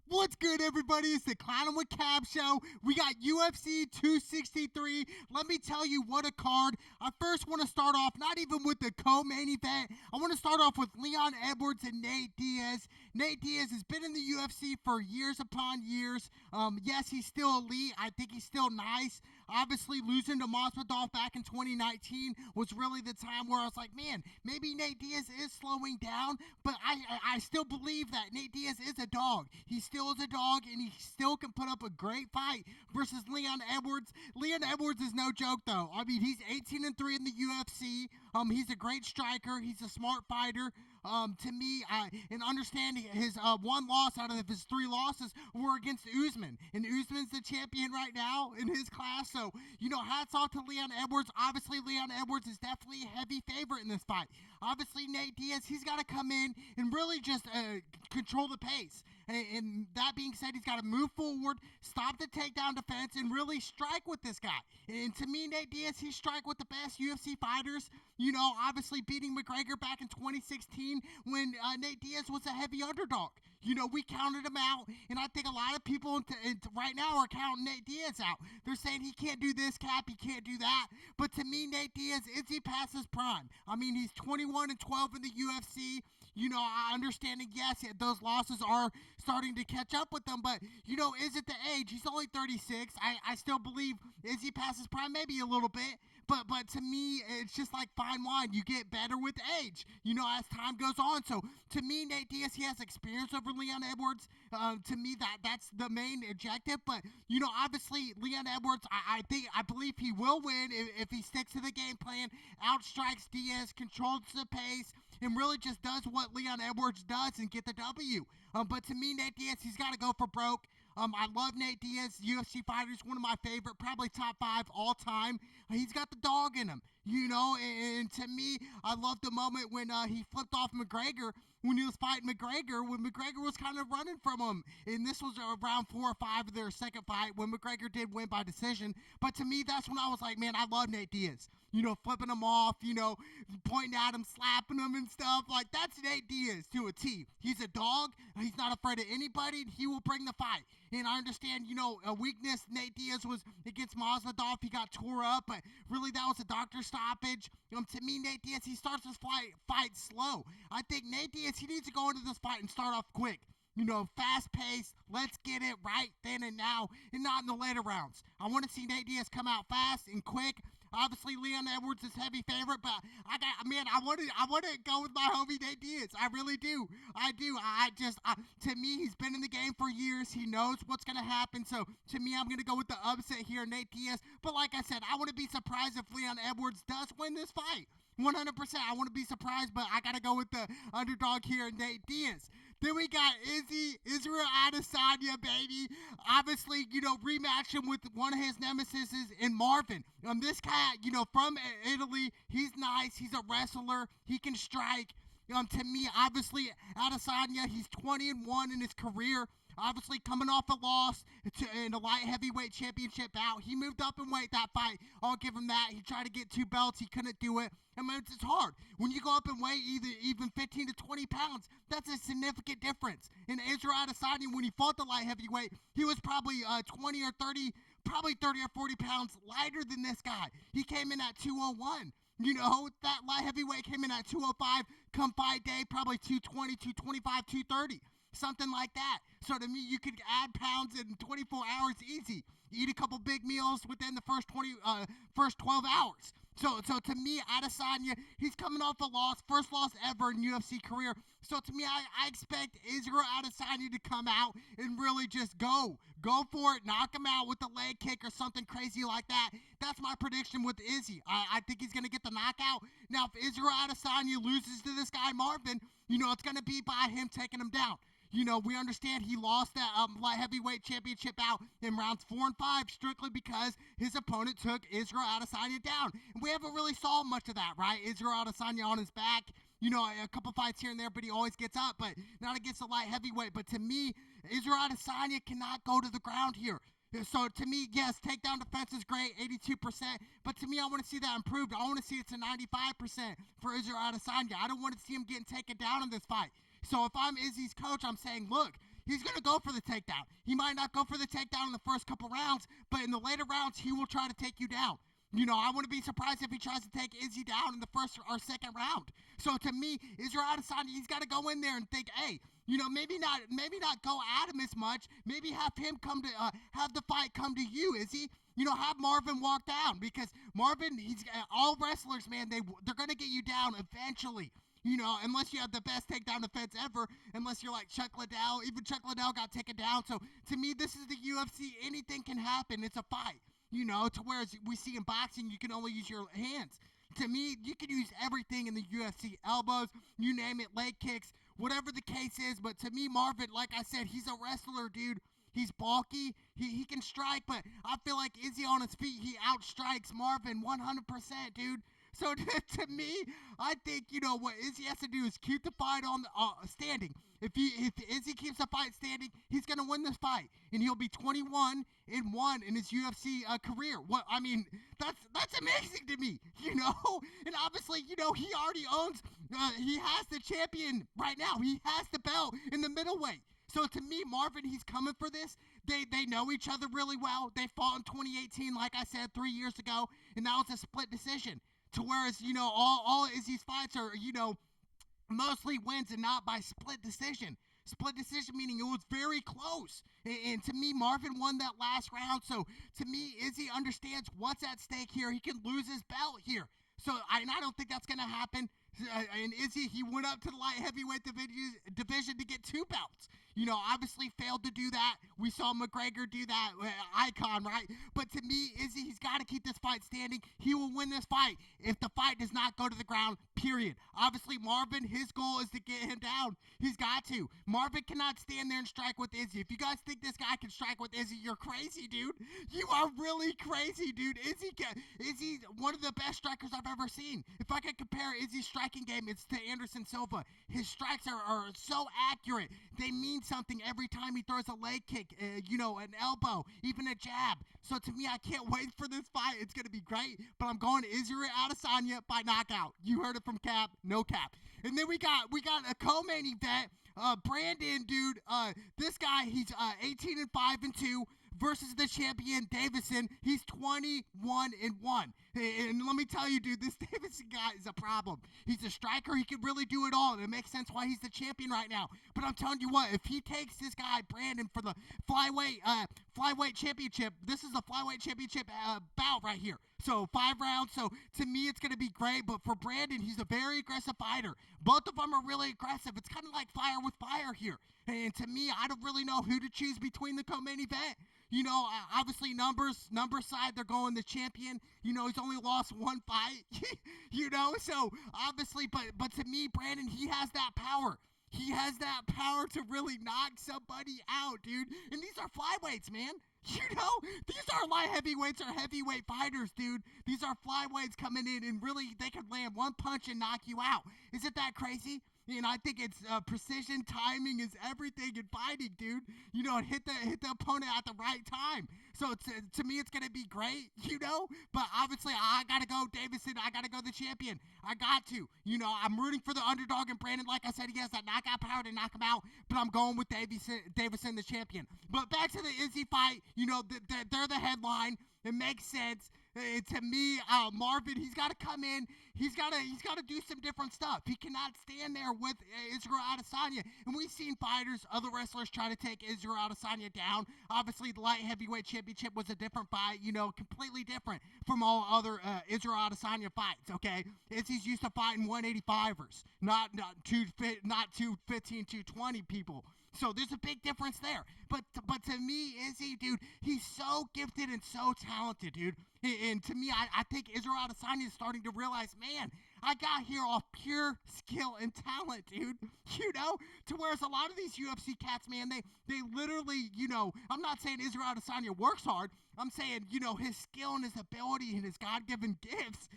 What's good, everybody? It's the Clown with Cab show. We got UFC 263. Let me tell you what a card. I first want to start off not even with the co-main event. I want to start off with Leon Edwards and Nate Diaz. Nate Diaz has been in the UFC for years upon years. Yes, he's still elite. I think he's still nice. Obviously, losing to Masvidal back in 2019 was really the time where I was like, man, maybe Nate Diaz is slowing down, but I still believe that Nate Diaz is a dog. He still is a dog, and he still can put up a great fight versus Leon Edwards. Leon Edwards is no joke, though. I mean, he's 18-3 in the UFC. He's a great striker. He's a smart fighter. To me, and understanding his one loss out of his three losses were against Usman, and Usman's the champion right now in his class. So, hats off to Leon Edwards. Obviously, Leon Edwards is definitely a heavy favorite in this fight. Obviously, Nate Diaz, he's got to come in and really just control the pace. And that being said, he's got to move forward, stop the takedown defense, and really strike with this guy. And to me, Nate Diaz, he strike with the best UFC fighters. Obviously beating McGregor back in 2016 when Nate Diaz was a heavy underdog. We counted him out, and I think a lot of people right now are counting Nate Diaz out. They're saying he can't do this, Cap, he can't do that. But to me, Nate Diaz, is he past his prime? I mean, he's 21-12 in the UFC. I understand that, yes, those losses are starting to catch up with them, but, is it the age? He's only 36. I still believe, is he past his prime? Maybe a little bit. But to me, it's just like fine wine. You get better with age, as time goes on. So to me, Nate Diaz, he has experience over Leon Edwards. To me, that's the main objective. But obviously, Leon Edwards, I believe he will win if he sticks to the game plan, outstrikes Diaz, controls the pace, and really just does what Leon Edwards does and get the W. But to me, Nate Diaz, he's got to go for broke. I love Nate Diaz, UFC fighter. He's one of my favorite, probably top 5 all time. He's got the dog in him, and to me, I love the moment when he flipped off McGregor when he was fighting McGregor, when McGregor was kind of running from him. And this was around 4 or 5 of their second fight when McGregor did win by decision. But to me, that's when I was like, man, I love Nate Diaz. Flipping him off, pointing at him, slapping him and stuff. Like, that's Nate Diaz to a T. He's a dog. He's not afraid of anybody. He will bring the fight. And I understand, a weakness Nate Diaz was against Masvidal. He got tore up, but really that was a doctor stoppage. To me, Nate Diaz, he starts his fight slow. I think Nate Diaz, he needs to go into this fight and start off quick. Fast paced, let's get it right then and now, and not in the later rounds. I want to see Nate Diaz come out fast and quick. Obviously, Leon Edwards is heavy favorite, but I want to go with my homie Nate Diaz. I really do. I do. To me, he's been in the game for years. He knows what's going to happen. So, to me, I'm going to go with the upset here, Nate Diaz. But like I said, I wouldn't be surprised if Leon Edwards does win this fight. 100%. I wouldn't be surprised, but I got to go with the underdog here, Nate Diaz. Then we got Israel Adesanya, baby. Obviously, rematch him with one of his nemesis in Marvin. This guy, from Italy, he's nice. He's a wrestler. He can strike. To me, obviously, Adesanya, he's 20-1 in his career. Obviously, coming off a loss in the light heavyweight championship bout. He moved up in weight that fight. I'll give him that. He tried to get 2 belts. He couldn't do it. I mean, it's hard. When you go up in weight even 15 to 20 pounds, that's a significant difference. And Israel Adesanya, when he fought the light heavyweight, he was probably 20 or 30, probably 30 or 40 pounds lighter than this guy. He came in at 201. That light heavyweight came in at 205. Come fight day, probably 220, 225, 230. Something like that. So to me, you could add pounds in 24 hours easy. Eat a couple big meals within the first 12 hours. So to me, Adesanya, he's coming off a loss, first loss ever in UFC career. So to me, I expect Israel Adesanya to come out and really just go for it, knock him out with a leg kick or something crazy like that. That's my prediction with Izzy. I think he's going to get the knockout. Now, if Israel Adesanya loses to this guy Marvin, it's going to be by him taking him down. We understand he lost that light heavyweight championship out in rounds 4 and 5 strictly because his opponent took Israel Adesanya down. And we haven't really saw much of that, right? Israel Adesanya on his back, a couple fights here and there, but he always gets up, but not against the light heavyweight. But to me, Israel Adesanya cannot go to the ground here. So to me, yes, takedown defense is great, 82%. But to me, I want to see that improved. I want to see it to 95% for Israel Adesanya. I don't want to see him getting taken down in this fight. So if I'm Izzy's coach, I'm saying, look, he's going to go for the takedown. He might not go for the takedown in the first couple rounds, but in the later rounds, he will try to take you down. I wouldn't be surprised if he tries to take Izzy down in the first or second round. So to me, Israel Adesanya, he's got to go in there and think, hey, maybe not go at him as much. Maybe have him have the fight come to you, Izzy. Have Marvin walk down, because Marvin, all wrestlers, man, they're going to get you down eventually. Unless you have the best takedown defense ever, unless you're like Chuck Liddell. Even Chuck Liddell got taken down. So to me, this is the UFC. Anything can happen. It's a fight. To whereas we see in boxing, you can only use your hands. To me, you can use everything in the UFC. Elbows, you name it, leg kicks, whatever the case is. But to me, Marvin, like I said, he's a wrestler, dude. He's bulky. He can strike, but I feel like Izzy on his feet, he outstrikes Marvin 100%, dude. So to me, I think, what Izzy has to do is keep the fight on the standing. If Izzy keeps the fight standing, he's going to win this fight. And he'll be 21-1 in his UFC career. That's amazing to me, And obviously, he already owns, he has the champion right now. He has the belt in the middleweight. So to me, Marvin, he's coming for this. They know each other really well. They fought in 2018, like I said, 3 years ago, and that was a split decision. To whereas, all Izzy's fights are, mostly wins and not by split decision. Split decision meaning it was very close. And to me, Marvin won that last round. So to me, Izzy understands what's at stake here. He can lose his belt here. So I don't think that's going to happen. And Izzy, he went up to the light heavyweight division to get 2 belts. Obviously failed to do that. We saw McGregor do that, icon, right? But to me, Izzy, he's got to keep this fight standing. He will win this fight if the fight does not go to the ground, period. Obviously, Marvin, his goal is to get him down. He's got to. Marvin cannot stand there and strike with Izzy. If you guys think this guy can strike with Izzy, you're crazy, dude. You are really crazy, dude. Izzy's one of the best strikers I've ever seen. If I could compare Izzy's striking game, it's to Anderson Silva. His strikes are so accurate. They mean something every time he throws a leg kick, an elbow, even a jab. So to me, I can't wait for this fight. It's going to be great. But I'm going to Israel Adesanya by knockout. You heard it from Cap, no cap. And then we got a co-main event. Brandon, dude, this guy, he's 18-5-2 versus the champion Davison. He's 21-1. And let me tell you, dude, this Davison guy is a problem. He's a striker. He can really do it all, and it makes sense why he's the champion right now. But I'm telling you what, if he takes this guy Brandon for the flyweight championship, this is the flyweight championship bout right here. So 5 rounds. So to me, it's going to be great. But for Brandon, he's a very aggressive fighter. Both of them are really aggressive. It's kind of like fire with fire here. And to me, I don't really know who to choose between the co-main event. Obviously numbers side, they're going the champion. He's only lost 1 fight. So obviously, but to me, Brandon, he has that power. He has that power to really knock somebody out, dude. And these are flyweights, man. These are light heavyweights or heavyweight fighters, dude. These are flyweights coming in, and really, they could land one punch and knock you out. Isn't that crazy? I think it's precision, timing is everything in fighting, dude. Hit the opponent at the right time. So to me, it's gonna be great, But obviously, I gotta go Davison. I gotta go the champion. I got to. I'm rooting for the underdog, and Brandon, like I said, he has that knockout power to knock him out. But I'm going with Davison, the champion. But back to the Izzy fight. They're the headline. It makes sense. To me, Marvin, he's got to come in. He's got to do some different stuff. He cannot stand there with Israel Adesanya. And we've seen fighters, other wrestlers try to take Israel Adesanya down. Obviously, the light heavyweight championship was a different fight, completely different from all other Israel Adesanya fights, okay? Izzy's used to fighting 185ers, not 215, 220 people. So there's a big difference there. But to me, Izzy, dude, he's so gifted and so talented, dude. And to me, I think Israel Adesanya is starting to realize, man, I got here off pure skill and talent, dude. To whereas a lot of these UFC cats, man, they literally, I'm not saying Israel Adesanya works hard. I'm saying, his skill and his ability and his God-given gifts,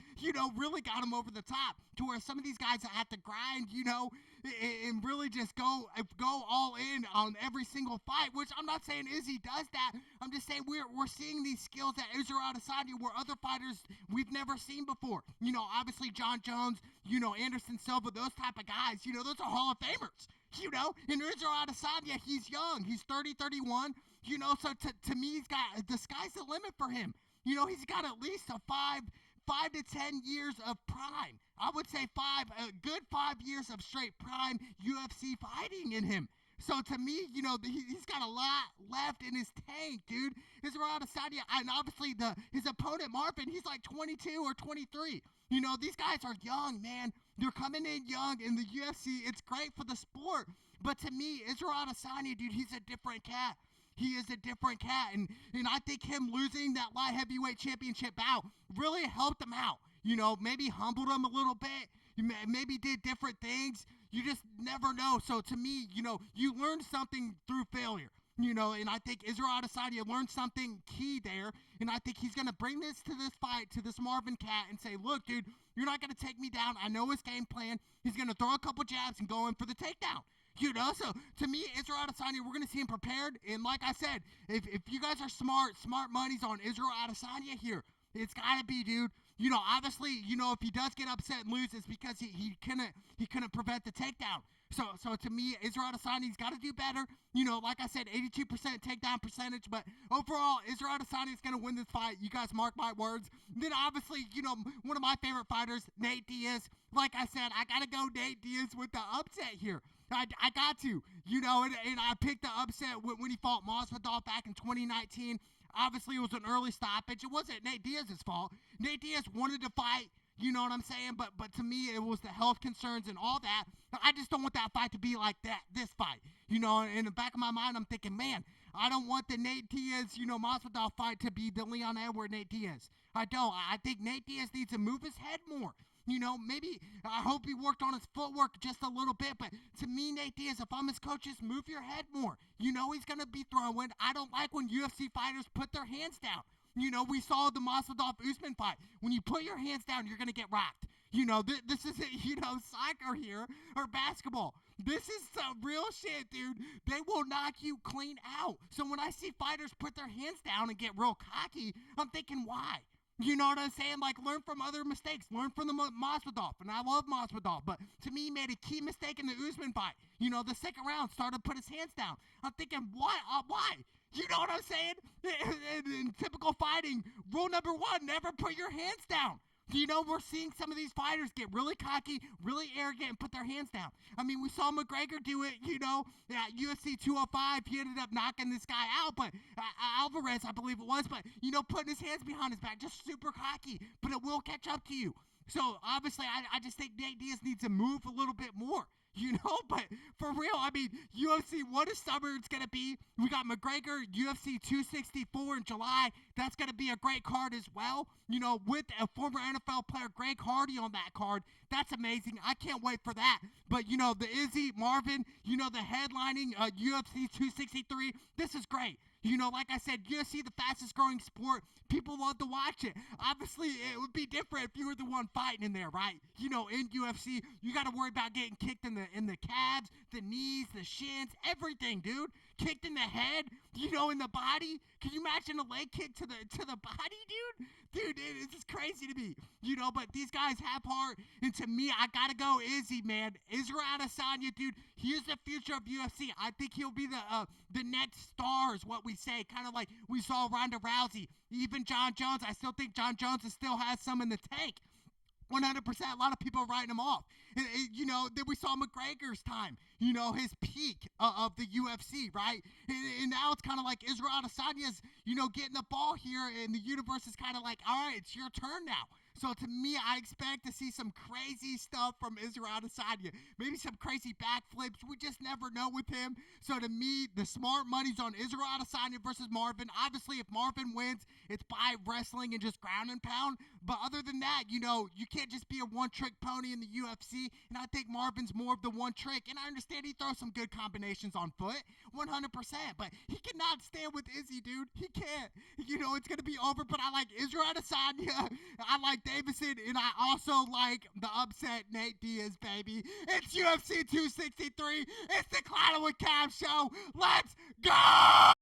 really got him over the top. To where some of these guys that have to grind, and really just go all in on every single fight, which I'm not saying Izzy does that. I'm just saying we're seeing these skills at Israel Adesanya where other fighters we've never seen before. Obviously John Jones, Anderson Silva, those type of guys, those are Hall of Famers. And Israel Adesanya, he's young. He's 30, 31. So to me, the sky's the limit for him. He's got at least a 5 to 10 years of prime. I would say a good 5 years of straight prime UFC fighting in him. So to me, he's got a lot left in his tank, dude. Israel Adesanya, and obviously his opponent Marvin, he's like 22 or 23. These guys are young, man. They're coming in young in the UFC. It's great for the sport. But to me, Israel Adesanya, dude, he's a different cat. He is a different cat, and I think him losing that light heavyweight championship bout really helped him out. Maybe humbled him a little bit. Maybe did different things. You just never know. So to me, you learn something through failure. And I think Israel Adesanya learned something key there, and I think he's going to bring this to this fight, to this Marvin cat, and say, look, dude, you're not going to take me down. I know his game plan. He's going to throw a couple jabs and go in for the takedown. So to me, Israel Adesanya, we're going to see him prepared. And like I said, if you guys are smart money's on Israel Adesanya here. It's got to be, dude. Obviously, if he does get upset and lose, it's because he couldn't prevent the takedown. So to me, Israel Adesanya's got to do better. Like I said, 82% takedown percentage. But overall, Israel Adesanya is going to win this fight. You guys mark my words. Then obviously, one of my favorite fighters, Nate Diaz. Like I said, I got to go Nate Diaz with the upset here. I got to, and I picked the upset when he fought Masvidal back in 2019. Obviously, it was an early stoppage. It wasn't Nate Diaz's fault. Nate Diaz wanted to fight, you know what I'm saying? But to me, it was the health concerns and all that. I just don't want that fight to be like this fight. In the back of my mind, I'm thinking, man, I don't want the Nate Diaz, Masvidal fight to be the Leon Edwards Nate Diaz. I don't. I think Nate Diaz needs to move his head more. Maybe I hope he worked on his footwork just a little bit, but to me, Nate Diaz, if I'm his coach, just move your head more. He's going to be throwing. I don't like when UFC fighters put their hands down. We saw the Masvidal-Usman fight. When you put your hands down, you're going to get rocked. This isn't, soccer here or basketball. This is some real shit, dude. They will knock you clean out. So when I see fighters put their hands down and get real cocky, I'm thinking, why? You know what I'm saying? Like, learn from other mistakes. Learn from the Masvidal. And I love Masvidal. But to me, he made a key mistake in the Usman fight. The second round, started to put his hands down. I'm thinking, why? Why? You know what I'm saying? In typical fighting, rule number 1, never put your hands down. We're seeing some of these fighters get really cocky, really arrogant, and put their hands down. I mean, we saw McGregor do it, at UFC 205. He ended up knocking this guy out, but Alvarez, I believe it was, but, putting his hands behind his back, just super cocky, but it will catch up to you. So, obviously, I just think Nate Diaz needs to move a little bit more. But for real, I mean, UFC, what a summer it's going to be. We got McGregor, UFC 264 in July. That's going to be a great card as well. With a former NFL player, Greg Hardy, on that card. That's amazing. I can't wait for that. But, the Izzy, Marvin, the headlining UFC 263, this is great. Like I said, UFC, the fastest growing sport. People love to watch it. Obviously, it would be different if you were the one fighting in there, right? In UFC, you got to worry about getting kicked in the calves, the knees, the shins, everything, dude. Kicked in the head, in the body. Can you imagine a leg kick to the body, dude? Dude, it's just crazy to me. But these guys have heart. And to me, I got to go Izzy, man. Israel Adesanya, dude, he is the future of UFC. I think he'll be the next star is what we say. Kind of like we saw Ronda Rousey. Even John Jones. I still think John Jones still has some in the tank. 100%. A lot of people are writing him off. Then we saw McGregor's time, his peak of the UFC, right? And now it's kind of like Israel Adesanya's, getting the ball here, and the universe is kind of like, all right, it's your turn now. So to me, I expect to see some crazy stuff from Israel Adesanya. Maybe some crazy backflips. We just never know with him. So to me, the smart money's on Israel Adesanya versus Marvin. Obviously, if Marvin wins, it's by wrestling and just ground and pound. But other than that, you can't just be a one-trick pony in the UFC. And I think Marvin's more of the one trick. And I understand he throws some good combinations on foot, 100%. But he cannot stand with Izzy, dude. He can't. It's going to be over. But I like Israel Adesanya. I like Davison, and I also like the upset Nate Diaz, baby. It's UFC 263. It's the Clown with Cab show. Let's go!